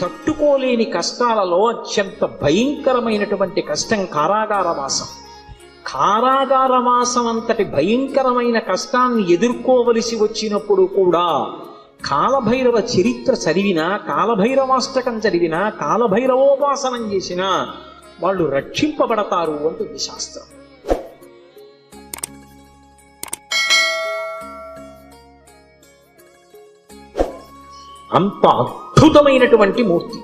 తట్టుకోలేని కష్టాలలో అత్యంత భయంకరమైనటువంటి కష్టం కారాగారవాసం. కారాగారవాసం అంతటి భయంకరమైన కష్టాన్ని ఎదుర్కోవలసి వచ్చినప్పుడు కూడా కాలభైరవ చరిత్ర చదివినా, కాలభైరవాష్టకం చదివినా, కాలభైరవోపాసనం చేసినా వాళ్ళు రక్షింపబడతారు అంటుంది శాస్త్రం. అంత అద్భుతమైనటువంటి మూర్తి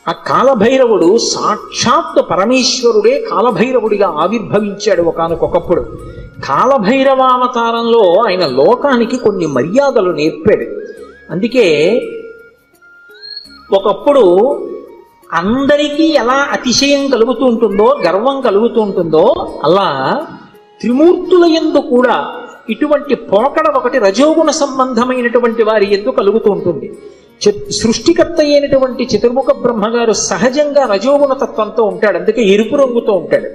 ఆ కాలభైరవుడు. సాక్షాత్ పరమేశ్వరుడే కాలభైరవుడిగా ఆవిర్భవించాడు ఒకానొకప్పుడు. కాలభైరవావతారంలో ఆయన లోకానికి కొన్ని మర్యాదలు నేర్పాడు. అందుకే ఒకప్పుడు అందరికీ ఎలా అతిశయం కలుగుతూ ఉంటుందో, గర్వం కలుగుతూ ఉంటుందో, అలా త్రిమూర్తుల యందు కూడా ఇటువంటి పోకడ ఒకటి రజోగుణ సంబంధమైనటువంటి వారి యందు కలుగుతూ ఉంటుంది. సృష్టికర్త అయినటువంటి చతుర్ముఖ బ్రహ్మగారు సహజంగా రజోగుణ తత్వంతో ఉంటాడు, అందుకే ఎరుపు రంగుతో ఉంటాడు.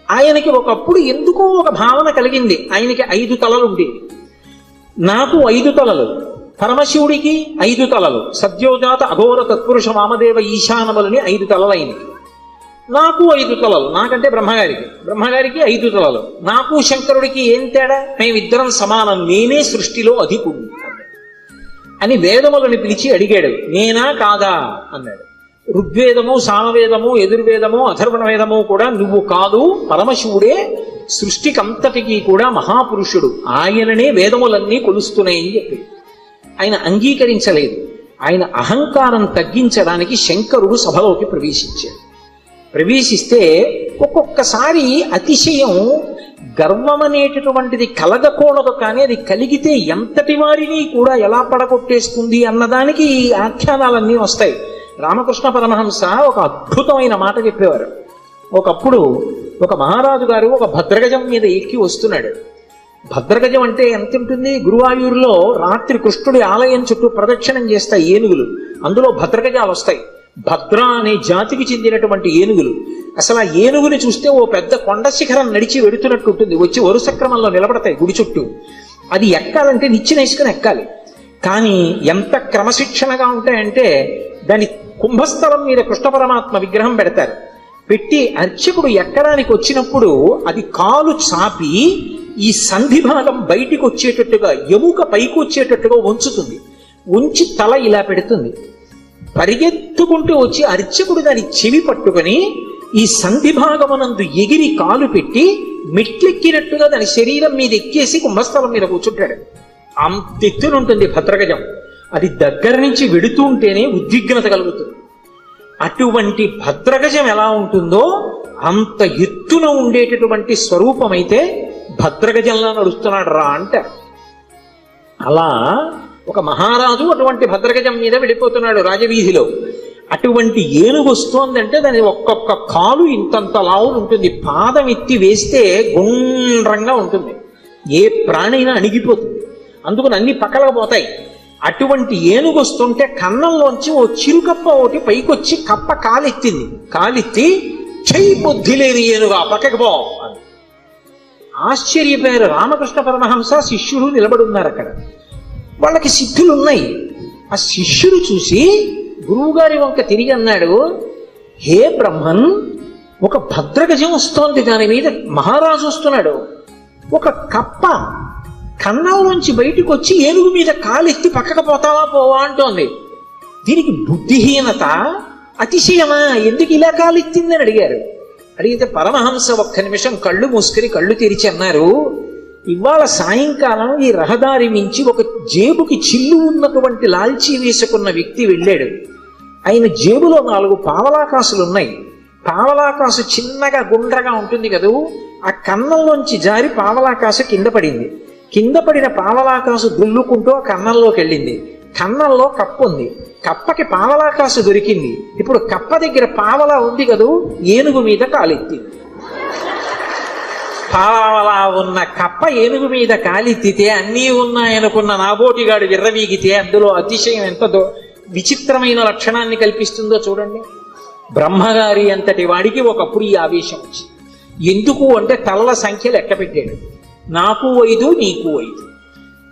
ఆయనకి ఒకప్పుడు ఎందుకో ఒక భావన కలిగింది. ఆయనకి 5 తలలు ఉండేవి. నాకు 5 తలలు, పరమశివుడికి 5 తలలు, సద్యోజాత అఘోర తత్పురుష వామదేవ ఈశానములని 5 తలలు అయినవి. నాకు 5 తలలు, నాకంటే బ్రహ్మగారికి 5 తలలు. నాకు శంకరుడికి ఏం తేడా? మేమిద్దరం సమానం, నేనే సృష్టిలో అధికుడు అని వేదములను పిలిచి అడిగాడు. నేనా కాదా అన్నాడు. ఋగ్వేదము, సామవేదము, యజుర్వేదము, అథర్వణ వేదము కూడా నువ్వు కాదు, పరమశివుడే సృష్టికంతటికి కూడా మహాపురుషుడు, ఆయననే వేదములన్నీ కొలుస్తున్నాయని చెప్పి ఆయన అంగీకరించలేదు. ఆయన అహంకారం తగ్గించడానికి శంకరుడు సభలోకి ప్రవేశించాడు. ప్రవేశిస్తే ఒక్కొక్కసారి అతిశయం, గర్వం అనేటటువంటిది కలగకూడదు, కానీ అది కలిగితే ఎంతటి వారిని కూడా ఎలా పడగొట్టేస్తుంది అన్నదానికి ఈ ఆఖ్యానాలన్నీ వస్తాయి. రామకృష్ణ పరమహంస ఒక అద్భుతమైన మాట చెప్పేవారు. ఒకప్పుడు ఒక మహారాజు గారు ఒక భద్రగజం మీద ఎక్కి వస్తున్నాడు. భద్రగజం అంటే ఎంత ఉంటుంది? గురువాయూరులో రాత్రి కృష్ణుడి ఆలయం చుట్టూ ప్రదక్షిణం చేస్తాయి ఏనుగులు, అందులో భద్రగజాలు వస్తాయి. భద్ర అనే జాతికి చెందినటువంటి ఏనుగులు. అసలు ఆ ఏనుగుని చూస్తే ఓ పెద్ద కొండ శిఖరం నడిచి వెడుతున్నట్టు ఉంటుంది. వచ్చి వరుస క్రమంలో నిలబడతాయి గుడి చుట్టూ. అది ఎక్కాలంటే నిచ్చెనేసుకుని ఎక్కాలి. కానీ ఎంత క్రమశిక్షణగా ఉంటాయంటే దాని కుంభస్థలం మీద కృష్ణ పరమాత్మ విగ్రహం పెడతారు. పెట్టి అర్చకుడు ఎక్కడానికి వచ్చినప్పుడు అది కాలు చాపి ఈ సంధి భాగం బయటికి వచ్చేటట్టుగా, ఎముక పైకి వచ్చేటట్టుగా ఉంచుతుంది. ఉంచి తల ఇలా పెడుతుంది. పరిగెత్తుకుంటూ వచ్చి అర్చకుడు దాని చెవి పట్టుకొని ఈ సంధి భాగమునందు ఎగిరి కాలు పెట్టి మెట్లెక్కినట్టుగా దాని శరీరం మీద ఎక్కేసి కుంభస్థలం మీద కూర్చుంటాడు. అంతెత్తునుంటుంది భద్రగజం. అది దగ్గర నుంచి వెడుతూ ఉంటేనే ఉద్విగ్నత కలుగుతుంది. అటువంటి భద్రగజం ఎలా ఉంటుందో అంత ఎత్తున ఉండేటటువంటి స్వరూపమైతే భద్రగజంలా నడుస్తున్నాడు రా అంటారు. అలా ఒక మహారాజు అటువంటి భద్రగజం మీద వెళ్ళిపోతున్నాడు రాజవీధిలో. అటువంటి ఏనుగు వస్తోందంటే దాని ఒక్కొక్క కాలు ఇంతంత లావులు ఉంటుంది. పాదం ఎత్తి వేస్తే గుండ్రంగా ఉంటుంది. ఏ ప్రాణైనా అణిగిపోతుంది. అందుకని అన్ని పక్కలకపోతాయి. అటువంటి ఏనుగు వస్తుంటే కన్నంలోంచి ఓ చిరుకప్ప ఒకటి పైకొచ్చి కప్ప కాలెత్తింది. కాలెత్తి చెయ్యి బుద్ధి లేని ఏనుగా పక్కకి పో అని ఆశ్చర్యపోయారు. రామకృష్ణ పరమహంస శిష్యుడు నిలబడున్నారు అక్కడ. వాళ్ళకి సిద్ధులు ఉన్నాయి. ఆ శిష్యుడు చూసి గురువుగారి వంక తిరిగి అన్నాడు, హే బ్రహ్మన్, ఒక భద్రగజం వస్తోంది, దాని మీద మహారాజు వస్తున్నాడు. ఒక కప్ప కన్నంలోంచి బయటకు వచ్చి ఏనుగు మీద కాలెత్తి పక్కకు పోతావా పోవా అంటోంది. దీనికి బుద్ధిహీనత, అతిశయమా? ఎందుకు ఇలా కాలెత్తిందని అడిగారు. అడిగితే పరమహంస ఒక్క నిమిషం కళ్ళు మూసుకుని కళ్ళు తెరిచి అన్నారు, ఇవాళ సాయంకాలం ఈ రహదారి నుంచి ఒక జేబుకి చిల్లు ఉన్నటువంటి లాల్చీ వేసుకున్న వ్యక్తి వెళ్ళాడు. ఆయన జేబులో 4 పావలాకాసులు ఉన్నాయి. పావలాకాసు చిన్నగా గుండ్రగా ఉంటుంది కదూ, ఆ కన్నంలోంచి జారి పావలాకాసు కింద పడింది. కింద పడిన పావలాకాసు దుల్లుకుంటూ ఆ కన్నంలోకి వెళ్ళింది. కన్నంలో కప్ప ఉంది. కప్పకి పావలాకాసు దొరికింది. ఇప్పుడు కప్ప దగ్గర పావలా ఉంది కదూ, ఏనుగు మీద కాలెత్తింది. పావలా ఉన్న కప్ప ఏనుగు మీద కాలెత్తితే అన్నీ ఉన్నాయనుకున్న నాబోటిగాడు విర్రవీగితే అందులో అతిశయం ఎంత విచిత్రమైన లక్షణాన్ని కల్పిస్తుందో చూడండి. బ్రహ్మగారి అంతటి వాడికి ఒకప్పుడు ఈ ఆవేశం వచ్చింది. ఎందుకు అంటే తలల సంఖ్య లెక్క పెట్టాడు. నాకు 5, నీకు 5.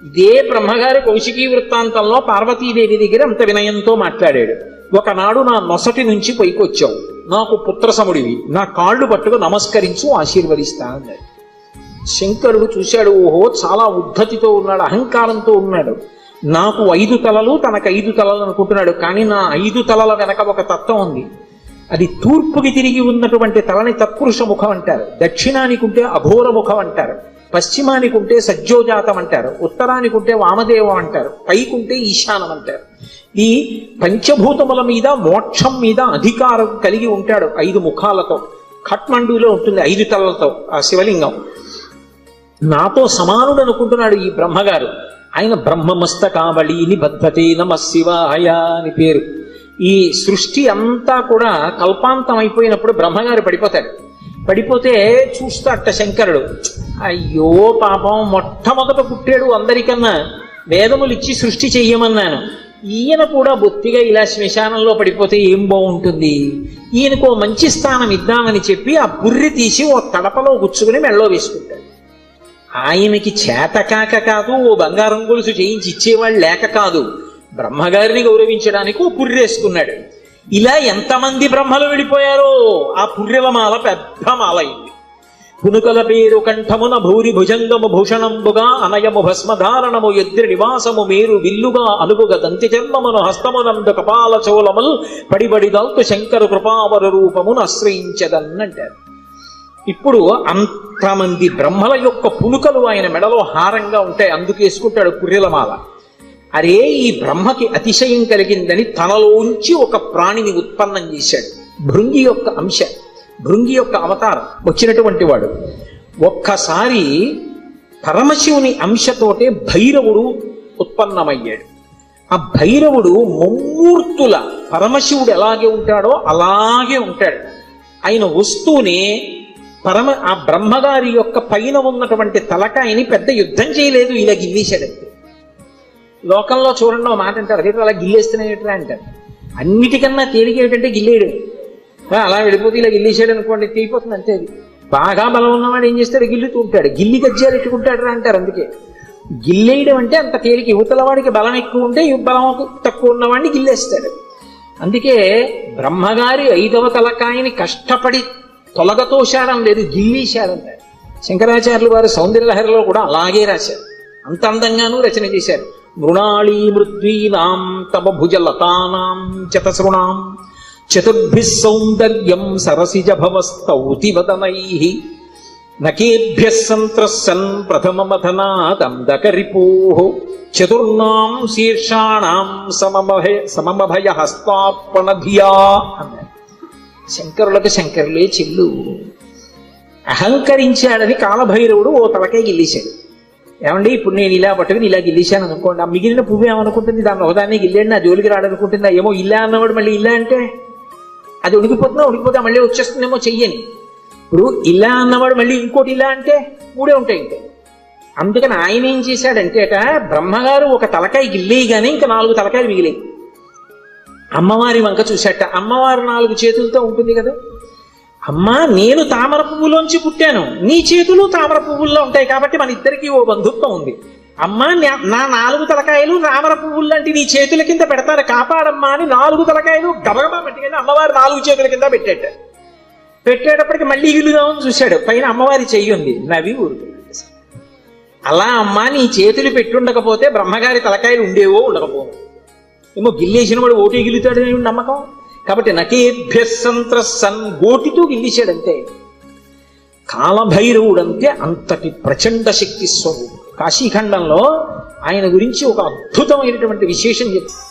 ఇదే బ్రహ్మగారి కౌశికీ వృత్తాంతంలో పార్వతీదేవి దగ్గర అంత వినయంతో మాట్లాడాడు. ఒకనాడు నా నొసటి నుంచి పైకొచ్చావు, నాకు పుత్రసముడివి, నా కాళ్ళు పట్టుకు నమస్కరించు, ఆశీర్వదిస్తా అన్నాడు. శంకరుడు చూశాడు, ఓహో చాలా ఉద్ధతితో ఉన్నాడు, అహంకారంతో ఉన్నాడు. నాకు 5 తలలు, తనకు 5 తలలు అనుకుంటున్నాడు. కానీ నా 5 తలల వెనక ఒక తత్వం ఉంది. అది తూర్పుకి తిరిగి ఉన్నటువంటి తలని తత్పురుష ముఖం అంటారు, దక్షిణానికి ఉంటే అఘోర ముఖం అంటారు, పశ్చిమానికి ఉంటే సజ్జోజాతం అంటారు, ఉత్తరానికి ఉంటే వామదేవం అంటారు, పైకుంటే ఈశానం అంటారు. ఈ పంచభూతముల మీద మోక్షం మీద అధికారం కలిగి ఉంటాడు 5 ముఖాలతో. ఖట్మండులో ఉంటుంది 5 తలలతో ఆ శివలింగం. నాతో సమానుడు అనుకుంటున్నాడు ఈ బ్రహ్మగారు. ఆయన బ్రహ్మమస్తకావళి నిబద్ధతే నమ శివాయ అని పేరు. ఈ సృష్టి అంతా కూడా కల్పాంతం అయిపోయినప్పుడు బ్రహ్మగారు పడిపోతాడు. పడిపోతే చూస్తాట శంకరుడు, అయ్యో పాపం, మొట్టమొదట పుట్టాడు అందరికన్నా, వేదములు ఇచ్చి సృష్టి చెయ్యమన్నాను, ఈయన కూడా బొత్తిగా ఇలా శ్మశానంలో పడిపోతే ఏం బాగుంటుంది, ఈయనకు మంచి స్థానం ఇద్దామని చెప్పి ఆ పుర్రి తీసి ఓ తడపలో గుచ్చుకుని మెళ్ళో వేసుకుంటాడు. ఆయనకి చేతకాక కాదు, ఓ బంగారం గొలుసు చేయించి ఇచ్చేవాళ్ళు లేక కాదు, బ్రహ్మగారిని గౌరవించడానికి ఓ పుర్రేసుకున్నాడు. ఇలా ఎంతమంది బ్రహ్మలు వెళ్ళిపోయారో. ఆ పుర్రెల మాల పెద్ద మాల అయింది. పునుకల పేరు కంఠమున భూరి భుజంగము భూషణంబుగా అనయము భస్మధారణము ఎద్రి నివాసము మేరు విల్లుగా అనుగుగ దంతి చర్మమును హస్తమునందు కపాల చోళముల్ పడిబడిదల్తు శంకరు కృపావర రూపమును ఆశ్రయించదన్నంటారు. ఇప్పుడు అంతమంది బ్రహ్మల యొక్క పునుకలు ఆయన మెడలో హారంగా ఉంటాయి, అందుకేసుకుంటాడు పుర్రెలమాల. అరే, ఈ బ్రహ్మకి అతిశయం కలిగిందని తనలోంచి ఒక ప్రాణిని ఉత్పన్నం చేశాడు. భృంగి యొక్క అంశ, భృంగి యొక్క అవతారం వచ్చినటువంటి వాడు. ఒక్కసారి పరమశివుని అంశతోటే భైరవుడు ఉత్పన్నమయ్యాడు. ఆ భైరవుడు ముమ్మూర్తుల పరమశివుడు ఎలాగే ఉంటాడో అలాగే ఉంటాడు. ఆయన వస్తూనే ఆ బ్రహ్మగారి యొక్క పైన ఉన్నటువంటి తలకాయని పెద్ద యుద్ధం చేయలేదు, ఇలా గిల్లేశాడంతే. లోకంలో చూడండి ఒక మాట అంటారు, అదే అలా గిల్లేస్తున్నాయట్రా అంటారు. అన్నిటికన్నా తేలిక ఏంటంటే గిల్లేడు. అలా వెళ్ళిపోతే ఇలా గిల్లేసాడు అనుకోండి, తీరిపోతుంది అంతే. అది బాగా బలం ఉన్నవాడు ఏం చేస్తాడు, గిల్లుతూ ఉంటాడు, గిల్లి గజ్జాలు ఎట్టుకుంటాడు రా అంటారు. అందుకే గిల్లేయడం అంటే అంత తేలిక. యువతల వాడికి బలం ఎక్కువ ఉంటే బలం తక్కువ ఉన్నవాడిని గిల్లేస్తాడు. అందుకే బ్రహ్మగారి 5వ తలకాయని కష్టపడి తొలగతోశాడం లేదు, గిల్లీశాడంటారు. శంకరాచార్యులు వారు సౌందర్యలహరిలో కూడా అలాగే రాశారు, అంత అందంగానూ రచన చేశారు. మృణాళీ మృద్వీనాం తమ భుజలతానాం చతసృణాం చతుర్భిః సౌందర్యం సరసిజ భవస్తౌతి వదనైః నకేభ్యః సంత్రస్సన్ ప్రథమమథనాదందకరిపోః చతుర్ణాం శీర్షాణాం సమమభయ హస్తార్పణధియా అన్నారు. శంకరులకు శంకరులే చెల్లు. అహంకరించాడని కాలభైరవుడు ఓ తలకే గిల్లేశాడు. ఏమండి, ఇప్పుడు నేను ఇలా పట్టుకుని ఇలా గిల్లేశాను అనుకోండి, ఆ మిగిలిన పువ్వు ఏమనుకుంటుంది, దాన్ని ఒకదాన్ని గిల్లేండి నా జోలికి రాడనుకుంటుందా? ఏమో ఇలా అన్నవాడు మళ్ళీ ఇలా అంటే అది ఉడికిపోతే మళ్ళీ వచ్చేస్తుందేమో చెయ్యని. ఇప్పుడు ఇలా అన్నవాడు మళ్ళీ ఇంకోటి ఇలా అంటే 3 ఉంటాయి ఇంకా. అందుకని ఆయన ఏం చేశాడంటే బ్రహ్మగారు ఒక తలకాయ గిల్లేయగానే ఇంకా 4 తలకాయలు మిగిలాయి. అమ్మవారి వంక చూశాట. అమ్మవారు 4 చేతులతో ఉంటుంది కదా. అమ్మా, నేను తామర పువ్వులోంచి పుట్టాను, నీ చేతులు తామర పువ్వుల్లో ఉంటాయి, కాబట్టి మన ఇద్దరికి ఓ బంధుత్వం ఉంది. అమ్మా, నా 4 తలకాయలు తామర పువ్వుల్లాంటి నీ చేతుల కింద పెడతారు, కాపాడమ్మా అని 4 తలకాయలు గబగబా పట్టుకెళ్ళి అమ్మవారు 4 చేతుల కింద పెట్టేటప్పటికి మళ్ళీ ఇల్లుదామని చూశాడు. పైన అమ్మవారి చెయ్యి ఉంది, నవ్వి ఊరుకున్నాడు. అలా అమ్మా, నీ చేతులు పెట్టుండకపోతే బ్రహ్మగారి తలకాయలు ఉండేవో ఉండకపోవు. ఏమో గిల్లేసిన వాడు ఓటే గిల్లుతాడని నమ్మకం. కాబట్టి నకేభ్యః సంత్రస్సన్ గోటితో గిల్లేశాడంతే. కాలభైరవుడంతే అంతటి ప్రచండ శక్తి స్వరూపుడు. కాశీఖండంలో ఆయన గురించి ఒక అద్భుతమైనటువంటి విశేషం చెప్తారు.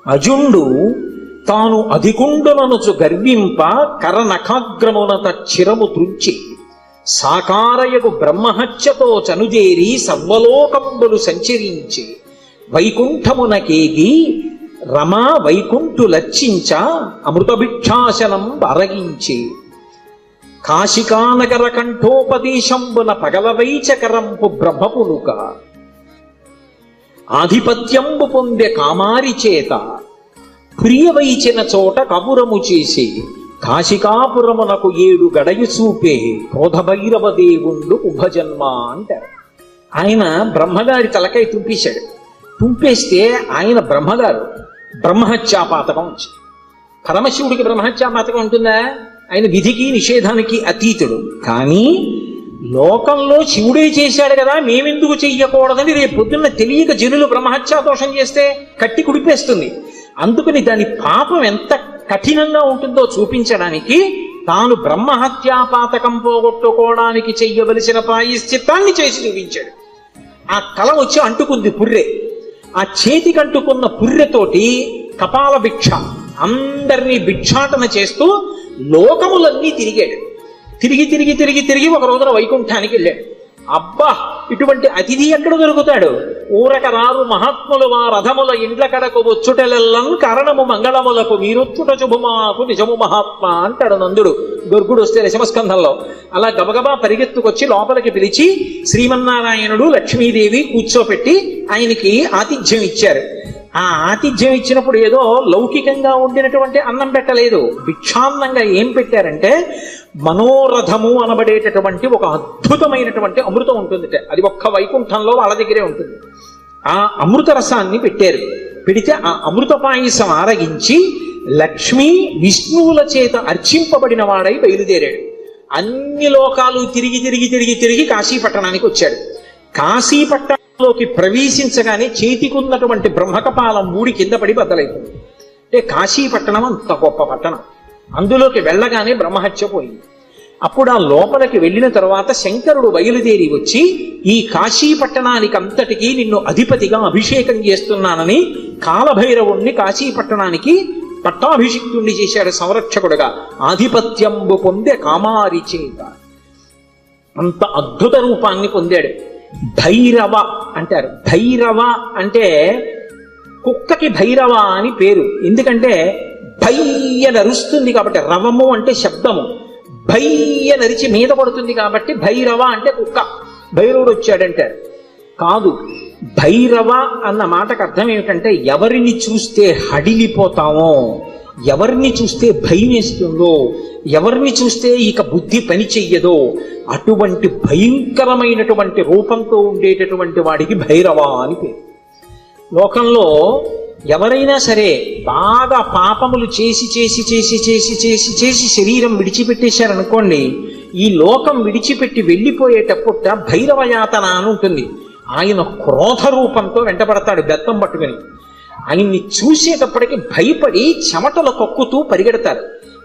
అజుండు తాను అధికుండుననుచు గర్వింప కరనఖాగ్రమునత చిరము త్రుంచి సాకారయగు బ్రహ్మహత్యతో చనుజేరి సర్వలోకంబులు సంచరించి వైకుంఠమునకేగి రమా వైకుంఠు లచ్చించ అమృతభిక్షాసనం అరగించి కాశికానగర కంఠోపదేశంబున పగలవైచకరంపు బ్రహ్మపునుక ఆధిపత్యంబు పొందె కామారి చేత ప్రియవైచిన చోట కబురము చేసి కాశికాపురమునకు 7 గడయు చూపే క్రోధభైరవ దేవుండు ఉభజన్మ అంటారు. ఆయన బ్రహ్మగారి తలకాయ తుంపేశాడు. తుంపేస్తే ఆయన బ్రహ్మగారు బ్రహ్మహత్యాపాతకం పరమశివుడికి బ్రహ్మహత్యాపాతకం ఉంటుందా? ఆయన విధికి నిషేధానికి అతీతుడు. కానీ లోకంలో శివుడే చేశాడు కదా, మేమెందుకు చెయ్యకూడదని రేపు పొద్దున్న తెలియక జనులు బ్రహ్మహత్యా దోషం చేస్తే కట్టి కుడిపేస్తుంది. అందుకని దాని పాపం ఎంత కఠినంగా ఉంటుందో చూపించడానికి తాను బ్రహ్మహత్యాపాతకం పోగొట్టుకోవడానికి చెయ్యవలసిన ప్రాయశ్చిత్తాన్ని చేసి చూపించాడు. ఆ కళ వచ్చి అంటుకుంది పుర్రె. ఆ చేతికి అంటుకున్న పుర్రెతోటి కపాల భిక్ష అందరినీ భిక్షాటన చేస్తూ లోకములన్నీ తిరిగాడు. తిరిగి తిరిగి తిరిగి తిరిగి ఒక రోజున వైకుంఠానికి వెళ్ళాడు. అబ్బా, ఇటువంటి అతిథి ఎక్కడ దొరుకుతాడు? ఊరక రారు మహాత్ములు మా రథముల ఇండ్ల కడకు వచ్చుటెల్లన్ కారణము మంగళములకు మీరొచ్చుట శుభమాకు నిజము మహాత్మ అంటాడు నందుడు గొర్గుడు వస్తే దశమస్కంధంలో. అలా గబగబా పరిగెత్తుకొచ్చి లోపలికి పిలిచి శ్రీమన్నారాయణుడు లక్ష్మీదేవి కూర్చోపెట్టి ఆయనకి ఆతిథ్యం ఇచ్చారు. ఆ ఆతిథ్యం ఇచ్చినప్పుడు ఏదో లౌకికంగా ఉండినటువంటి అన్నం పెట్టలేదు, భిక్షాన్నంగా ఏం పెట్టారంటే మనోరథము అనబడేటటువంటి ఒక అద్భుతమైనటువంటి అమృతం ఉంటుంది. అది ఒక్క వైకుంఠంలో వాళ్ళ దగ్గరే ఉంటుంది. ఆ అమృత రసాన్ని పెట్టారు. పెడితే ఆ అమృత పాయసం ఆరగించి లక్ష్మీ విష్ణువుల చేత అర్చింపబడిన వాడై బయలుదేరాడు. అన్ని లోకాలు తిరిగి తిరిగి తిరిగి తిరిగి కాశీపట్టణానికి వచ్చాడు. కాశీపట్టణంలోకి ప్రవేశించగానే చేతికున్నటువంటి బ్రహ్మకపాలం మూడి కింద పడి బద్దలైపోయింది. అంటే కాశీపట్టణం అంత గొప్ప పట్టణం. అందులోకి వెళ్ళగానే బ్రహ్మహత్య పోయింది. అప్పుడు ఆ లోపలికి వెళ్ళిన తర్వాత శంకరుడు బయలుదేరి వచ్చి ఈ కాశీపట్టణానికి అంతటికీ నిన్ను అధిపతిగా అభిషేకం చేస్తున్నానని కాలభైరవుణ్ణి కాశీపట్టణానికి పట్టాభిషిక్తుణ్ణి చేశాడు సంరక్షకుడుగా. ఆధిపత్యంబు పొందే కామారి చేత అంత అద్భుత రూపాన్ని పొందాడు. భైరవ అంటారు. భైరవ అంటే కుక్కకి భైరవ అని పేరు. ఎందుకంటే భయ్య నరుస్తుంది కాబట్టి, రవము అంటే శబ్దము, భయ్య నరిచి మీద పడుతుంది కాబట్టి భైరవ అంటే కుక్క. భైరవుడు వచ్చాడంటారు. కాదు, భైరవ అన్న మాటకు అర్థం ఏమిటంటే ఎవరిని చూస్తే హడిలిపోతామో, ఎవరిని చూస్తే భయం వేస్తుందో, ఎవరిని చూస్తే ఇక బుద్ధి పని చెయ్యదో అటువంటి భయంకరమైనటువంటి రూపంతో ఉండేటటువంటి వాడికి భైరవ అని పేరు. లోకంలో ఎవరైనా సరే బాగా పాపములు చేసి చేసి చేసి చేసి చేసి చేసి శరీరం విడిచిపెట్టేశారనుకోండి, ఈ లోకం విడిచిపెట్టి వెళ్ళిపోయేటప్పుడు భైరవయాతన అని ఉంటుంది. ఆయన క్రోధ రూపంతో వెంటపడతాడు బెత్తం పట్టుకుని. ఆయన్ని చూసేటప్పటికి భయపడి చెమటలు కక్కుతూ పరిగెడతారు.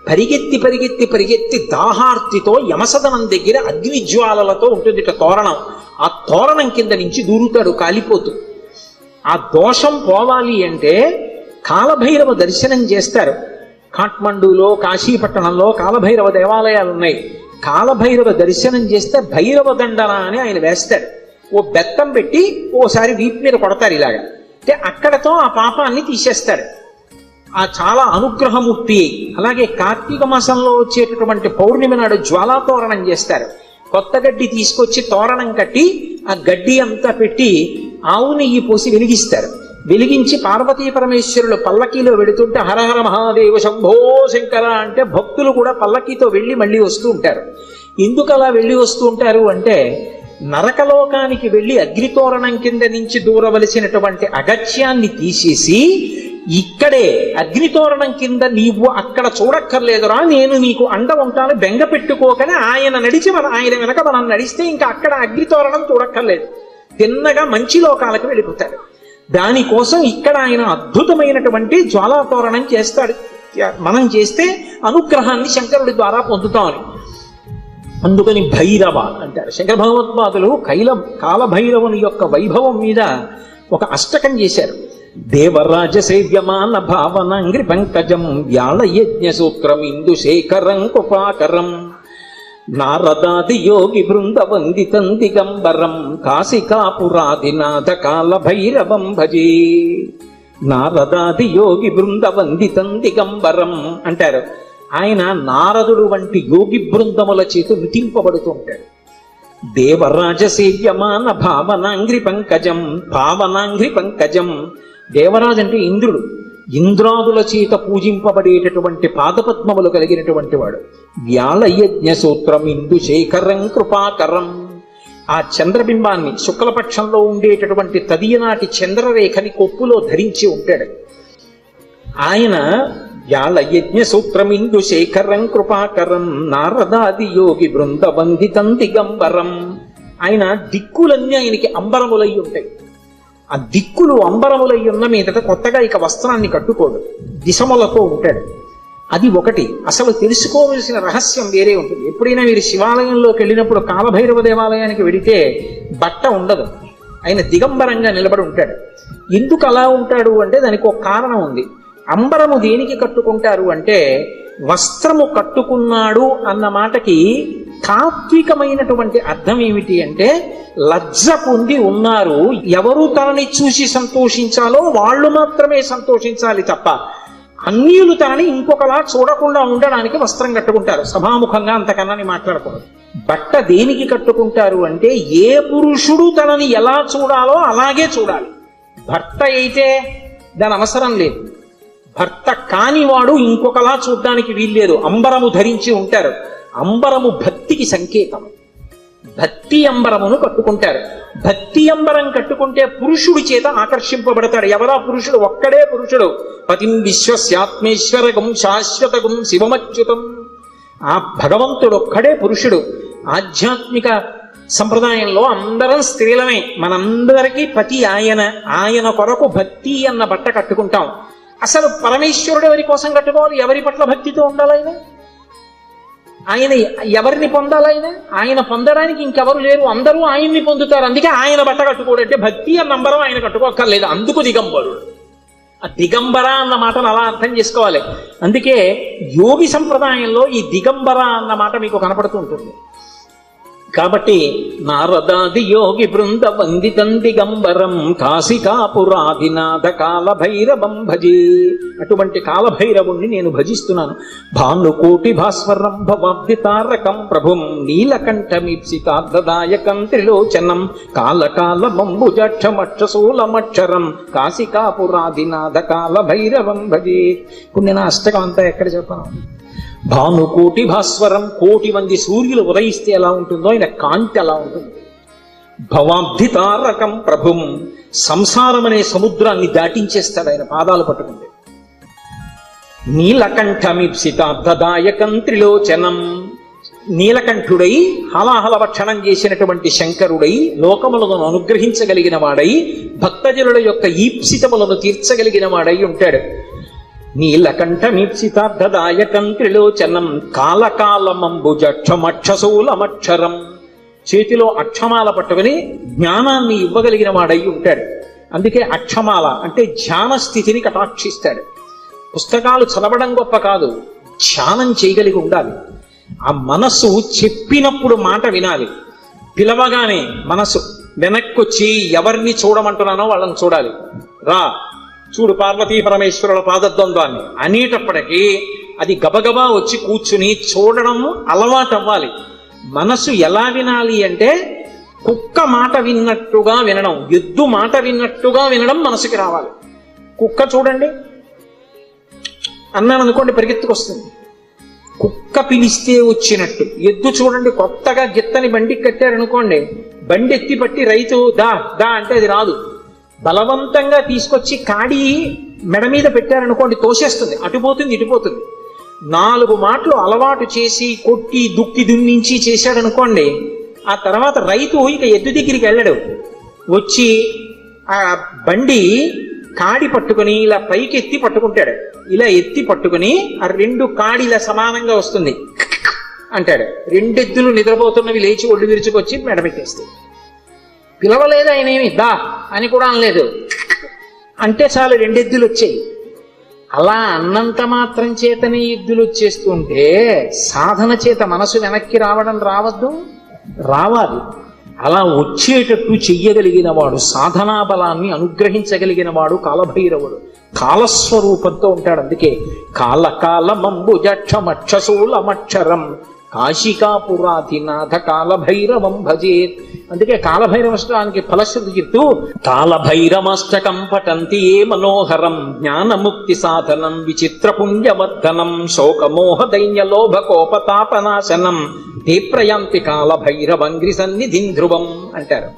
పరిగెత్తి పరిగెత్తి పరిగెత్తి దాహార్తితో యమసదనం దగ్గర అగ్నిజ్వాలలతో ఉంటుంది తోరణం. ఆ తోరణం కింద నుంచి దూరుతాడు కాలిపోతూ. ఆ దోషం పోవాలి అంటే కాలభైరవ దర్శనం చేస్తారు. కాఠ్మండూలో కాశీపట్టణంలో కాలభైరవ దేవాలయాలు ఉన్నాయి. కాలభైరవ దర్శనం చేస్తే భైరవ దండన అని ఆయన వేస్తాడు. ఓ బెత్తం పెట్టి ఓసారి వీపు మీద కొడతారు ఇలాగా. అంటే అక్కడతో ఆ పాపాన్ని తీసేస్తాడు. ఆ చాలా అనుగ్రహమూర్తి. అలాగే కార్తీక మాసంలో వచ్చేటటువంటి పౌర్ణమి నాడు జ్వాలాతోరణం చేస్తారు. కొత్త గడ్డి తీసుకొచ్చి తోరణం కట్టి ఆ గడ్డి అంతా పెట్టి ఆవు నెయ్యి పోసి వెలిగిస్తారు. వెలిగించి పార్వతీ పరమేశ్వరులు పల్లకీలో వెడుతుంటే హరహర మహాదేవ శంభో శంకర అంటే భక్తులు కూడా పల్లకీతో వెళ్ళి మళ్ళీ వస్తూ ఉంటారు. ఎందుకు అలా వెళ్ళి వస్తూ ఉంటారు అంటే నరకలోకానికి వెళ్ళి అగ్నితోరణం కింద నుంచి దూరవలసినటువంటి అగత్యాన్ని తీసేసి ఇక్కడే అగ్నితోరణం కింద నీవు అక్కడ చూడక్కర్లేదురా, నేను నీకు అండ ఉంటాను, బెంగ పెట్టుకోకని ఆయన నడిచి ఆయన వెనక మనం నడిస్తే ఇంకా అక్కడ అగ్నితోరణం చూడక్కర్లేదు, తిన్నగా మంచి లోకాలకు వెళ్ళిపోతాడు. దానికోసం ఇక్కడ ఆయన అద్భుతమైనటువంటి జ్వాలాతోరణం చేస్తాడు. మనం చేస్తే అనుగ్రహాన్ని శంకరుడి ద్వారా పొందుతామని. అందుకని భైరవ అంటారు. శంకర భగవత్పాదులు కాలభైరవుని యొక్క వైభవం మీద ఒక అష్టకం చేశారు. దేవరాజ సేవ్యమాన భావనాంగ్రి పంకజం వ్యాళ యజ్ఞ సూత్రం ఇందుశేఖరం కృపాకరం నారదాది యోగి బృంద వందితం దిగంబరం కాశికాపురాదినాథ కాల భైరవం భజే. నారదాది యోగి బృంద వందితం దిగంబరం అంటారు. ఆయన నారదుడు వంటి యోగి బృందముల చేత వితింపబడుతూ ఉంటాడు. దేవరాజ సేవ్యమాన భావనాంగ్రి పంకజం, భావనాంగ్రి పంకజం. దేవరాజు అంటే ఇంద్రుడు. ఇంద్రాదుల చేత పూజింపబడేటటువంటి పాదపద్మములు కలిగినటువంటి వాడు. వ్యాళయజ్ఞ సూత్రం ఇందుశేఖరం కృపాకరం. ఆ చంద్రబింబాన్ని శుక్లపక్షంలో ఉండేటటువంటి తదియనాటి చంద్రరేఖని కొప్పులో ధరించి ఉంటాడు. ఆయన యాళ యజ్ఞ సూత్రమిందు శేఖరం కృపాకరం నారదాది యోగి బృందబంధితం దిగంబరం. ఆయన దిక్కులన్నీ ఆయనకి అంబరములై ఉంటాయి. ఆ దిక్కులు అంబరములై ఉన్న మీదట కొత్తగా ఇక వస్త్రాన్ని కట్టుకోడు, దిశములతో ఉంటాడు. అది ఒకటి. అసలు తెలుసుకోవలసిన రహస్యం వేరే ఉంటుంది. ఎప్పుడైనా మీరు శివాలయంలోకి వెళ్ళినప్పుడు కాలభైరవ దేవాలయానికి వెడితే బట్ట ఉండదు, ఆయన దిగంబరంగా నిలబడి ఉంటాడు. ఎందుకు అలా ఉంటాడు అంటే దానికి ఒక కారణం ఉంది. అంబరము దేనికి కట్టుకుంటారు అంటే, వస్త్రము కట్టుకున్నాడు అన్న మాటకి తాత్వికమైనటువంటి అర్థం ఏమిటి అంటే, లజ్జ పొంది ఉన్నారు, ఎవరు తనని చూసి సంతోషించాలో వాళ్ళు మాత్రమే సంతోషించాలి తప్ప అన్యులు తనని ఇంకొకలా చూడకుండా ఉండడానికి వస్త్రం కట్టుకుంటారు. సభాముఖంగా అంతకన్నా మాట్లాడకూడదు. బట్ట దేనికి కట్టుకుంటారు అంటే, ఏ పురుషుడు తనని ఎలా చూడాలో అలాగే చూడాలి. భర్త అయితే దాని అవసరం లేదు, భర్త కానివాడు ఇంకొకలా చూడ్డానికి వీల్లేదు. అంబరము ధరించి ఉంటారు. అంబరము భక్తికి సంకేతం. భక్తి అంబరమును కట్టుకుంటారు. భక్తి అంబరం కట్టుకుంటే పురుషుడి చేత ఆకర్షింపబడతాడు. ఎవరా పురుషుడు? ఒక్కడే పురుషుడు. పతిం విశ్వస్యాత్మేశ్వరగం శాశ్వతగం శివమచ్యుతం. ఆ భగవంతుడు ఒక్కడే పురుషుడు. ఆధ్యాత్మిక సంప్రదాయంలో అందరం స్త్రీలమే. మనందరికీ పతి ఆయన. ఆయన కొరకు భక్తి అన్న బట్ట కట్టుకుంటాం. అసలు పరమేశ్వరుడు ఎవరి కోసం కట్టుకోవాలి? ఎవరి పట్ల భక్తితో ఉండాలి ఆయన? ఆయన ఎవరిని పొందాలైన? ఆయన పొందడానికి ఇంకెవరు లేరు, అందరూ ఆయన్ని పొందుతారు. అందుకే ఆయన బట్ట కట్టుకోడంటే భక్తి అన్న నంబరం ఆయన కట్టుకోక్కర్లేదు. అందుకు దిగంబరుడు. ఆ దిగంబర అన్న మాటను అలా అర్థం చేసుకోవాలి. అందుకే యోగి సంప్రదాయంలో ఈ దిగంబర అన్న మాట మీకు కనపడుతూ ఉంటుంది. కాబట్టి నారదాది యోగి బృంద వందితం దిగంబరం కాశికాపురాధినాథ కాలభైరవం భజే. అటువంటి కాలభైరవుణ్ణి నేను భజిస్తున్నాను. భానుకోటి భాస్వరం భవాబ్దితారకం ప్రభుం నీలకంఠమీప్సితార్థదాయకం త్రిలోచనం కాలకాలమంబుజక్షమక్షశూలమక్షరం కాశికాపురాధినాథ కాలభైరవం భజే. ఇప్పుడు నేను అష్టకం అంతా ఎక్కడ చెప్పాను? భానుకోటి భాస్వరం, కోటి మంది సూర్యులు ఉదయిస్తే ఎలా ఉంటుందో ఆయన కాంతి అలా ఉంటుంది. భవాబ్ధితారకం ప్రభుం, సంసారం అనే సముద్రాన్ని దాటించేస్తాడు ఆయన పాదాలు పట్టుకుంటే. నీలకంఠమీప్సితార్థదాయకం త్రిలోచనం, నీలకంఠుడై హలాహల భక్షణం చేసినటువంటి శంకరుడై లోకములను అనుగ్రహించగలిగిన వాడై భక్తజనుల యొక్క ఈప్సితములను తీర్చగలిగిన వాడై ఉంటాడు. నీలకంఠమీప్సితార్థదాయకం త్రిలోచనం కాలకాలమంబుజక్షమక్షశూలమక్షరం, చేతిలో అక్షమాల పట్టుకుని జ్ఞానాన్ని ఇవ్వగలిగిన వాడై ఉంటాడు. అందుకే అక్షమాల అంటే ధ్యాన స్థితిని కటాక్షిస్తాడు. పుస్తకాలు చదవడం గొప్ప కాదు, ధ్యానం చేయగలిగి ఉండాలి. ఆ మనస్సు చెప్పినప్పుడు మాట వినాలి. పిలవగానే మనసు వెనక్కొచ్చి ఎవరిని చూడమంటున్నానో వాళ్ళని చూడాలి. రా చూడు పార్వతీ పరమేశ్వరుల పాదద్వంద్వాన్ని అనేటప్పటికీ అది గబగబా వచ్చి కూర్చుని చూడడం అలవాటు అవ్వాలి. మనసు ఎలా వినాలి అంటే, కుక్క మాట విన్నట్టుగా వినడం, ఎద్దు మాట విన్నట్టుగా వినడం మనసుకి రావాలి. కుక్క చూడండి అన్నాను అనుకోండి పరిగెత్తుకొస్తుంది, కుక్క పిలిస్తే వచ్చినట్టు. ఎద్దు చూడండి కొత్తగా గిత్తని బండి కట్టారనుకోండి, బండి ఎత్తి పట్టి రైతు దా దా అంటే అది రాదు. బలవంతంగా తీసుకొచ్చి కాడి మెడ మీద పెట్టారనుకోండి తోసేస్తుంది, అటుపోతుంది ఇటుపోతుంది. 4 మాటలు అలవాటు చేసి కొట్టి దుక్కి దున్నించి చేశాడనుకోండి, ఆ తర్వాత రైతు ఇక ఎద్దు దగ్గరికి వెళ్ళడు. వచ్చి ఆ బండి కాడి పట్టుకుని ఇలా పైకి ఎత్తి పట్టుకుంటాడు. ఇలా ఎత్తి పట్టుకుని ఆ 2 కాడిలా సమానంగా వస్తుంది అంటాడు. 2 ఎద్దులు నిద్రపోతున్నవి లేచి ఒళ్ళు విరుచుకొచ్చి మెడ పెట్టేస్తాయి. పిలవలేదు ఆయన, ఏమి దా అని కూడా అనలేదు, అంటే చాలు 2 ఎద్దులు వచ్చాయి. అలా అన్నంత మాత్రం చేతనే ఎద్దులు వచ్చేస్తుంటే సాధన చేత మనసు వెనక్కి రావడం రావద్దు, రావాలి. అలా వచ్చేటట్టు చెయ్యగలిగిన వాడు, సాధనా బలాన్ని అనుగ్రహించగలిగిన వాడు కాలభైరవుడు. కాలస్వరూపంతో ఉంటాడు. అందుకే కాలకాలమంబుజక్షమక్షశూలమక్షరం కాశికాపురాధినాథ కాలభైరవం భజేత్. అందుకే కాలభైరవష్టానికి ఫలశ్రుతి చెప్తూ కాలభైరవాష్టకం పఠంతి ఏ మనోహరం జ్ఞానముక్తి సాధనం విచిత్ర పుణ్యవర్ధనం శోకమోహ దైన్య లోభ కోపతాపనాశనం తే ప్రయాంతి కాలభైరవంగ్రి సన్నిధిం ధ్రువం అంటారు.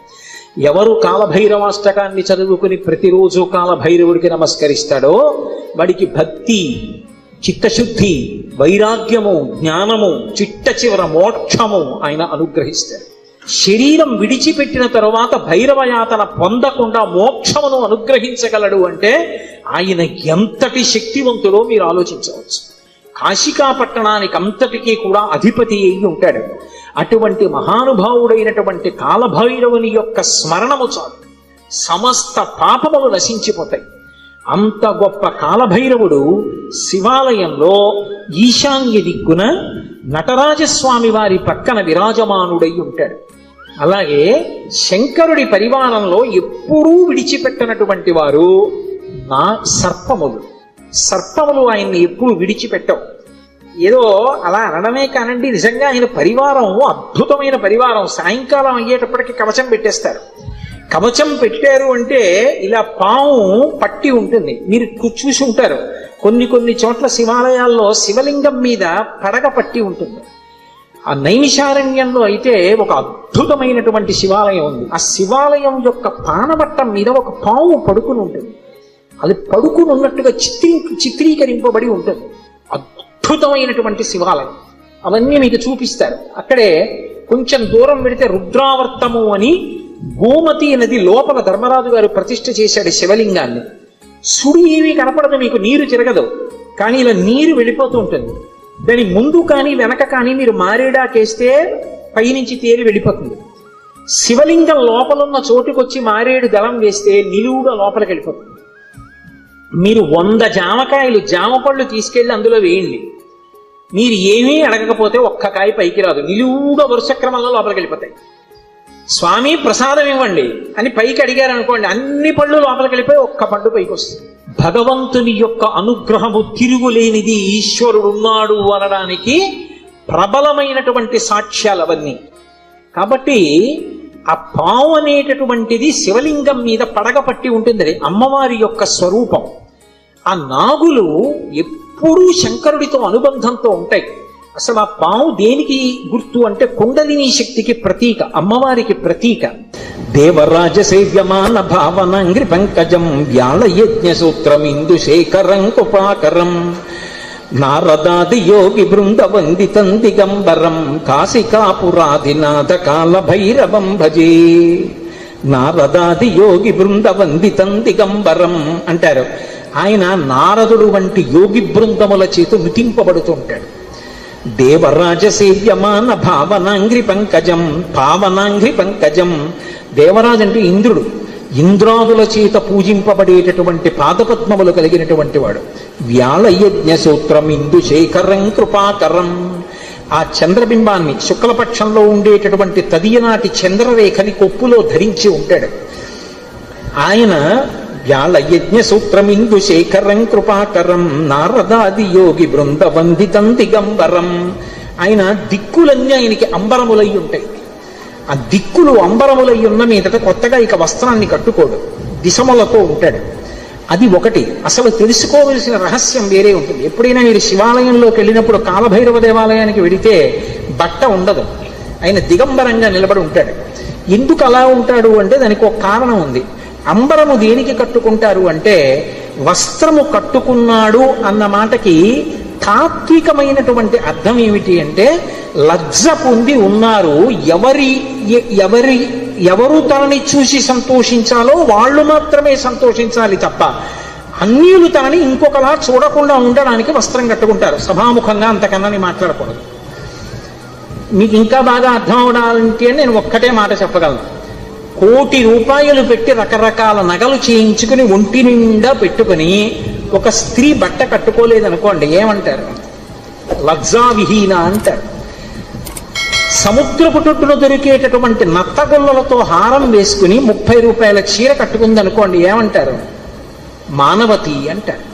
ఎవరు కాలభైరవాష్టకాన్ని చదువుకుని ప్రతిరోజు కాలభైరవుడికి నమస్కరిస్తాడో వాడికి భక్తి, చిత్తశుద్ధి, వైరాగ్యము, జ్ఞానము, చిట్ట చివర మోక్షము ఆయన అనుగ్రహిస్తారు. శరీరం విడిచిపెట్టిన తరువాత భైరవయాతన పొందకుండా మోక్షమును అనుగ్రహించగలడు అంటే ఆయన ఎంతటి శక్తివంతుడో మీరు ఆలోచించవచ్చు. కాశికా పట్టణానికి అంతటికీ కూడా అధిపతి అయి ఉంటాడు. అటువంటి మహానుభావుడైనటువంటి కాలభైరవుని యొక్క స్మరణము చాలు, సమస్త పాపములు నశించిపోతాయి. అంత గొప్ప కాలభైరవుడు శివాలయంలో ఈశాన్య దిక్కున నటరాజస్వామి వారి పక్కన విరాజమానుడై ఉంటాడు. అలాగే శంకరుడి పరివారంలో ఎప్పుడూ విడిచిపెట్టనటువంటి వారు సర్పములు ఆయన్ని ఎప్పుడు విడిచిపెట్టవు. ఏదో అలా అనడమే కానండి, నిజంగా ఆయన పరివారం అద్భుతమైన పరివారం. సాయంకాలం అయ్యేటప్పటికి కవచం పెట్టేస్తారు. కవచం పెట్టారు అంటే ఇలా పాము పట్టి ఉంటుంది. మీరు చూసి ఉంటారు, కొన్ని చోట్ల శివాలయాల్లో శివలింగం మీద పడగ పట్టి ఉంటుంది. ఆ నైమిషారణ్యంలో అయితే ఒక అద్భుతమైనటువంటి శివాలయం ఉంది. ఆ శివాలయం యొక్క పానవట్టం మీద ఒక పాము పడుకుని ఉంటుంది. అది పడుకుని ఉన్నట్టుగా చిత్రీకరింపబడి ఉంటుంది. అద్భుతమైనటువంటి శివాలయం. అవన్నీ మీకు చూపిస్తారు. అక్కడే కొంచెం దూరం పెడితే రుద్రావర్తము అని గోమతి నది లోపల ధర్మరాజు గారు ప్రతిష్ఠ చేశాడు శివలింగాన్ని. సుడి ఏమీ కనపడదు, మీకు నీరు తిరగదు, కానీ ఇలా నీరు వెళ్ళిపోతూ ఉంటుంది. దాని ముందు కానీ వెనక కానీ మీరు మారేడాకేస్తే పైనుంచి తేలి వెళ్ళిపోతుంది. శివలింగం లోపలున్న చోటుకొచ్చి మారేడు దళం వేస్తే నిలువుగా లోపలికి వెళ్ళిపోతుంది. మీరు 100 జామ పళ్ళు తీసుకెళ్లి అందులో వేయండి, మీరు ఏమీ అడగకపోతే ఒక్క కాయ పైకి రాదు, నిలువుగా వరుస క్రమంలో లోపలికి వెళ్ళిపోతాయి. స్వామి ప్రసాదం ఇవ్వండి అని పైకి అడిగారు అనుకోండి, అన్ని పళ్ళు లోపలికి వెళ్ళిపోయి ఒక్క పండు పైకి వస్తుంది. భగవంతుని యొక్క అనుగ్రహము తిరుగులేనిది, ఈశ్వరుడు ఉన్నాడు అనడానికి ప్రబలమైనటువంటి సాక్ష్యాలు అవన్నీ. కాబట్టి ఆ పావు అనేటటువంటిది శివలింగం మీద పడగ పట్టి ఉంటుంది, అమ్మవారి యొక్క స్వరూపం. ఆ నాగులు ఎప్పుడూ శంకరుడితో అనుబంధంతో ఉంటాయి. అసలు ఆ పాము దేనికి గుర్తు అంటే కుండలిని శక్తికి ప్రతీక, అమ్మవారికి ప్రతీక. దేవరాజ సేవ్యమాన భావనంగ్రి పంకజం వ్యాళ యజ్ఞ సూత్రం ఇందు శేఖరం కృపాకరం నారదాది యోగి బృంద వందితం దిగంబరం కాశికాపురాధినాథ కాల భైరవం భజే. నారదాది యోగి బృంద వందితం దిగంబరం అంటారు. ఆయన నారదుడు వంటి యోగి బృందముల చేత నుతింపబడుతూ ఉంటాడు. దేవరాజ సేవ్యమాన భావనాంగ్రి పంకజం, పావనాంగ్రి పంకజం. దేవరాజు అంటే ఇంద్రుడు, ఇంద్రాదుల చేత పూజింపబడేటటువంటి పాదపద్మములు కలిగినటువంటి వాడు. వ్యాళయజ్ఞ సూత్రం ఇందు శేఖరం కృపాకరం. ఆ చంద్రబింబాన్ని శుక్లపక్షంలో ఉండేటటువంటి తదియనాటి చంద్రరేఖని కొప్పులో ధరించి ఉంటాడు ఆయన. వ్యాళయజ్ఞ సూత్రం ఇందు శేఖరం కృపాకరం నారదాది యోగి బృంద వందితం దిగంబరం. ఆయన దిక్కులన్నీ ఆయనకి అంబరములై ఉంటాయి. ఆ దిక్కులు అంబరములై ఉన్న మీదట కొత్తగా ఇక వస్త్రాన్ని కట్టుకోడు, దిశములతో ఉంటాడు. అది ఒకటి. అసలు తెలుసుకోవలసిన రహస్యం వేరే ఉంటుంది. ఎప్పుడైనా మీరు శివాలయంలోకి వెళ్ళినప్పుడు కాలభైరవ దేవాలయానికి వెడితే బట్ట ఉండదు, ఆయన దిగంబరంగా నిలబడి ఉంటాడు. ఎందుకు అలా ఉంటాడు అంటే దానికి ఒక కారణం ఉంది. అంబరము దేనికి కట్టుకుంటారు అంటే వస్త్రము కట్టుకున్నాడు అన్న మాటకి తాత్వికమైనటువంటి అర్థం ఏమిటి అంటే లజ్జ పొంది ఉన్నారు, ఎవరు తనని చూసి సంతోషించాలో వాళ్ళు మాత్రమే సంతోషించాలి తప్ప అన్యులు తనని ఇంకొకలా చూడకుండా ఉండడానికి వస్త్రం కట్టుకుంటారు. సభాముఖంగా అంతకన్నా మాట్లాడకూడదు. మీకు ఇంకా బాగా అర్థం అవడాలంటే నేను ఒక్కటే మాట చెప్పగలను. 1 కోటి రూపాయలు పెట్టి రకరకాల నగలు చేయించుకుని ఒంటి నిండా పెట్టుకుని ఒక స్త్రీ బట్ట కట్టుకోలేదనుకోండి, ఏమంటారు? లజ్జావిహీన అంటారు. సముద్రపు తొట్టున దొరికేటటువంటి నత్తగొల్లలతో హారం వేసుకుని 30 రూపాయల చీర కట్టుకుందనుకోండి, ఏమంటారు? మానవతి అంటారు.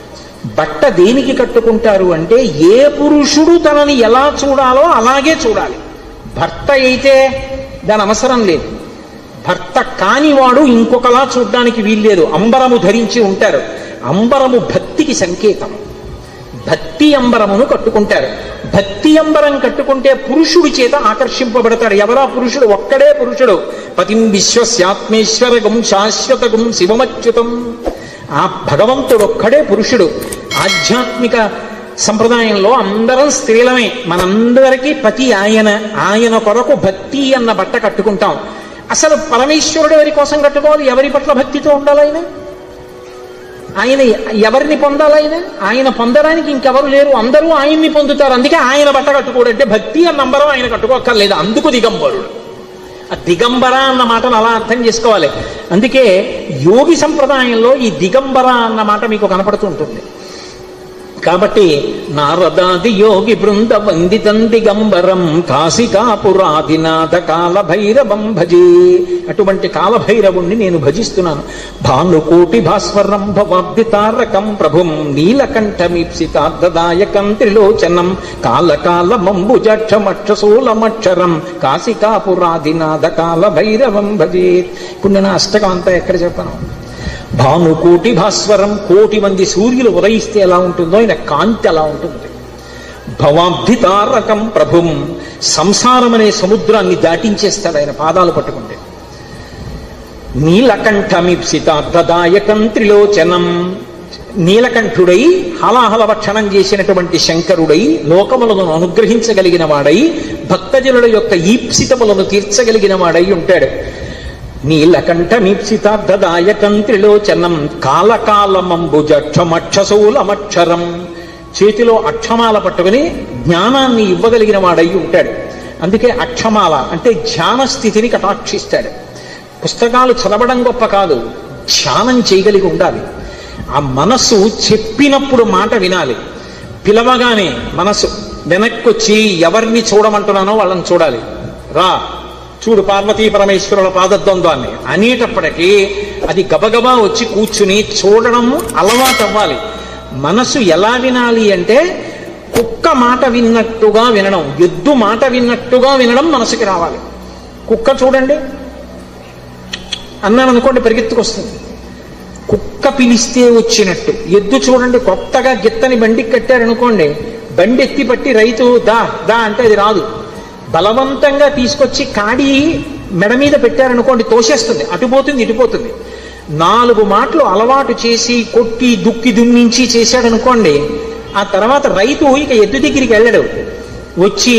బట్ట దేనికి కట్టుకుంటారు అంటే ఏ పురుషుడు తనని ఎలా చూడాలో అలాగే చూడాలి. భర్త అయితే దాని అవసరం లేదు, భర్త కానివాడు ఇంకొకలా చూడ్డానికి వీల్లేదు. అంబరము ధరించి ఉంటారు. అంబరము భక్తికి సంకేతం. భక్తి అంబరమును కట్టుకుంటారు. భక్తి అంబరం కట్టుకుంటే పురుషుడి చేత ఆకర్షింపబడతాడు. ఎవరా పురుషుడు? ఒక్కడే పురుషుడు. పతిం విశ్వస్యాత్మేశ్వరగం శాశ్వతగం శివమచ్యుతం. ఆ భగవంతుడు ఒక్కడే పురుషుడు. ఆధ్యాత్మిక సంప్రదాయంలో అందరం స్త్రీలమే, మనందరికీ పతి ఆయన, ఆయన కొరకు భక్తి అన్న బట్ట కట్టుకుంటాం. అసలు పరమేశ్వరుడు ఎవరి కోసం కట్టుకోవాలి? ఎవరి పట్ల భక్తితో ఉండాలి ఆయన? ఆయన ఎవరిని పొందాలి? ఆయన పొందడానికి ఇంకెవరు లేరు, అందరూ ఆయన్ని పొందుతారు. అందుకే ఆయన బట్ట కట్టుకోడంటే భక్తి అన్న నంబరం ఆయన కట్టుకోక్కర్లేదు, అందుకు దిగంబరుడు. ఆ దిగంబర అన్న మాటను అలా అర్థం చేసుకోవాలి. అందుకే యోగి సంప్రదాయంలో ఈ దిగంబర అన్న మాట మీకు కనపడుతూ ఉంటుంది. కాబట్టి నారదాది యోగి బృంద వందితం దిగంబరం కాశికాపురాధినాథ కాలభైరవం భజే. అటువంటి కాలభైరవుణ్ణి నేను భజిస్తున్నాను. భానుకోటి భాస్వరం భవాబ్దితారకం ప్రభుం నీలకంఠమీప్సితార్థదాయకం త్రిలోచనం కాలకాలమంబుజక్షమక్షశూలమక్షరం కాశికాపురాధినాథ కాలభైరవం భజే. ఇప్పుడు నేను అష్టకం అంతా ఎక్కడ చెప్పాను? భానుకోటి భాస్వరం, కోటి మంది సూర్యులు ఉదయిస్తే ఎలా ఉంటుందో ఆయన కాంతి అలా ఉంటుంది. భవాబ్ధితారకం ప్రభుం, సంసారం అనే సముద్రాన్ని దాటించేస్తాడు ఆయన పాదాలు పట్టుకుంటే. నీలకంఠమీప్సితార్థదాయకం త్రిలోచనం, నీలకంఠుడై హలాహల భక్షణం చేసినటువంటి శంకరుడై లోకములను అనుగ్రహించగలిగిన వాడై భక్తజనుల యొక్క ఈప్సితములను తీర్చగలిగిన వాడై ఉంటాడు. నీలకంఠమీప్సితార్థదాయకం త్రిలోచనం కాలకాలమంబుజక్షమక్షశూలమక్షరం, చేతిలో అక్షమాల పట్టుకుని జ్ఞానాన్ని ఇవ్వగలిగిన వాడై ఉంటాడు. అందుకే అక్షమాల అంటే ధ్యాన స్థితిని కటాక్షిస్తాడు. పుస్తకాలు చదవడం గొప్ప కాదు, ధ్యానం చేయగలిగి ఉండాలి. ఆ మనస్సు చెప్పినప్పుడు మాట వినాలి. పిలవగానే మనస్సు వెనక్కొచ్చి ఎవరిని చూడమంటున్నానో వాళ్ళని చూడాలి. రా చూడు పార్వతీ పరమేశ్వరుల పాదద్వంద్వాన్ని అనేటప్పటికీ అది గబగబా వచ్చి కూర్చుని చూడడం అలవాటు అవ్వాలి. మనసు ఎలా వినాలి అంటే కుక్క మాట విన్నట్టుగా వినడం, ఎద్దు మాట విన్నట్టుగా వినడం మనసుకి రావాలి. కుక్క చూడండి అన్నాను అనుకోండి పరిగెత్తుకొస్తుంది, కుక్క పిలిస్తే వచ్చినట్టు. ఎద్దు చూడండి కొత్తగా గిత్తని బండికి కట్టారనుకోండి, బండి ఎత్తి పట్టి రైతు దా దా అంటే అది రాదు. బలవంతంగా తీసుకొచ్చి కాడి మెడ మీద పెట్టారనుకోండి తోసేస్తుంది, అటుపోతుంది ఇటుపోతుంది. 4 మాటలు అలవాటు చేసి కొట్టి దుక్కి దుమ్మించి చేశాడనుకోండి, ఆ తర్వాత రైతు ఇక ఎద్దు దగ్గరికి వెళ్ళడు. వచ్చి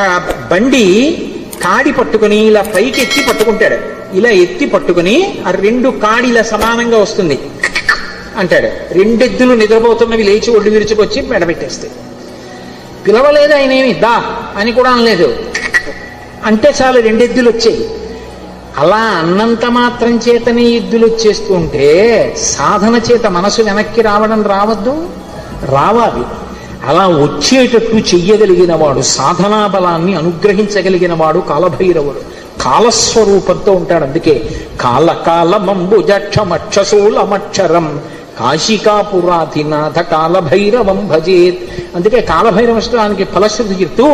ఆ బండి కాడి పట్టుకుని ఇలా పైకి ఎత్తి పట్టుకుంటాడు. ఇలా ఎత్తి పట్టుకుని ఆ 2 కాడిలా సమానంగా వస్తుంది అంటాడు. 2 ఎద్దులు నిద్రపోతున్నవి లేచి ఒళ్ళు విరుచుకొచ్చి మెడబెట్టేస్తాయి. పిలవలేదు ఆయన, ఏమి దా అని కూడా అనలేదు, అంటే చాలు 2 ఎద్దులు వచ్చాయి. అలా అన్నంత మాత్రం చేతనే ఎద్దులు వచ్చేస్తూ ఉంటే సాధన చేత మనసు వెనక్కి రావడం రావద్దు, రావాలి. అలా వచ్చేటట్టు చెయ్యగలిగిన వాడు, సాధనా బలాన్ని అనుగ్రహించగలిగిన వాడు కాలభైరవుడు. కాలస్వరూపంతో ఉంటాడు. అందుకే కాలకాలమంబుజక్షమక్షశూలమక్షరం కాశికాపురాధినాథ కాలభైరవం భజేత్. అందుకే కాలభైరవష్టానికి ఫలశ్రుతి చెప్తూ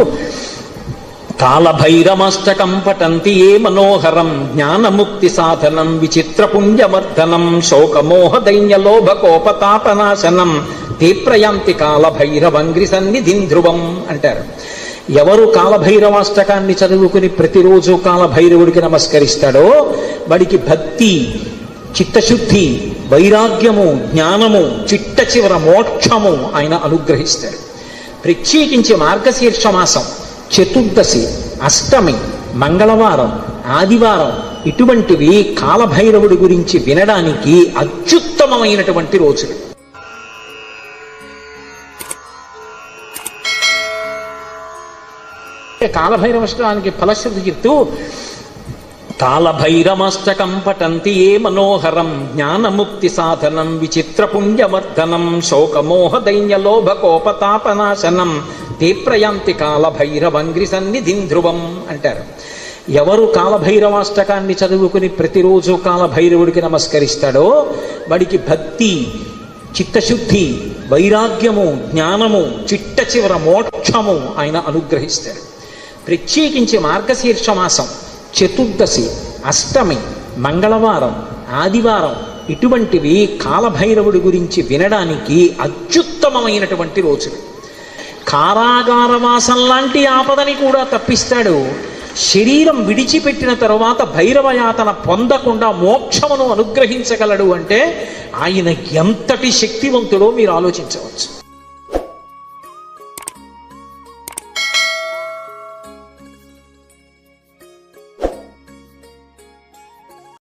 కాలభైరమష్టకం పఠంతి ఏ మనోహరం జ్ఞానముక్తి సాధనం విచిత్రపుణ్యవర్ధనం శోకమోహ దైన్యలోభకోపతాపనాశనం తే ప్రయాంతి కాలభైరవంగ్రి సన్నిధిం ధ్రువం అంటారు. ఎవరు కాలభైరవాష్టకాన్ని చదువుకుని ప్రతిరోజు కాలభైరవుడికి నమస్కరిస్తాడో వాడికి భక్తి, చిత్తశుద్ధి, వైరాగ్యము, జ్ఞానము, చిట్ట చివర మోక్షము ఆయన అనుగ్రహిస్తాడు. ప్రత్యేకించి మార్గశీర్ష మాసం, చతుర్దశి, అష్టమి, మంగళవారం, ఆదివారం ఇటువంటివి కాలభైరవుడి గురించి వినడానికి అత్యుత్తమమైనటువంటి రోజులు. కాలభైరవష్టానికి ఫలశ్రుతి చెప్తూ కాలభైరమష్టకం పఠంతి ఏ మనోహరం జ్ఞానముక్తి సాధనం విచిత్రపుణ్యవర్ధనం శోకమోహ దైన్యలోభకోపతాపనాశనం తే ప్రయాంతి కాలభైరవంగ్రి సన్నిధిం ధ్రువం అంటారు. ఎవరు కాలభైరవాష్టకాన్ని చదువుకుని ప్రతిరోజు కాలభైరవుడికి నమస్కరిస్తాడో వాడికి భక్తి, చిత్తశుద్ధి, వైరాగ్యము, జ్ఞానము, చిట్ట చివర మోక్షము ఆయన అనుగ్రహిస్తాడు. ప్రత్యేకించి మార్గశీర్ష మాసం, చతుర్దశి, అష్టమి, మంగళవారం, ఆదివారం ఇటువంటివి కాలభైరవుడి గురించి వినడానికి అత్యుత్తమమైనటువంటి రోజులు. కారాగారవాసం లాంటి ఆపదని కూడా తప్పిస్తాడు. శరీరం విడిచిపెట్టిన తరువాత భైరవయాతన పొందకుండా మోక్షమును అనుగ్రహించగలడు అంటే ఆయన ఎంతటి శక్తివంతుడో మీరు ఆలోచించవచ్చు.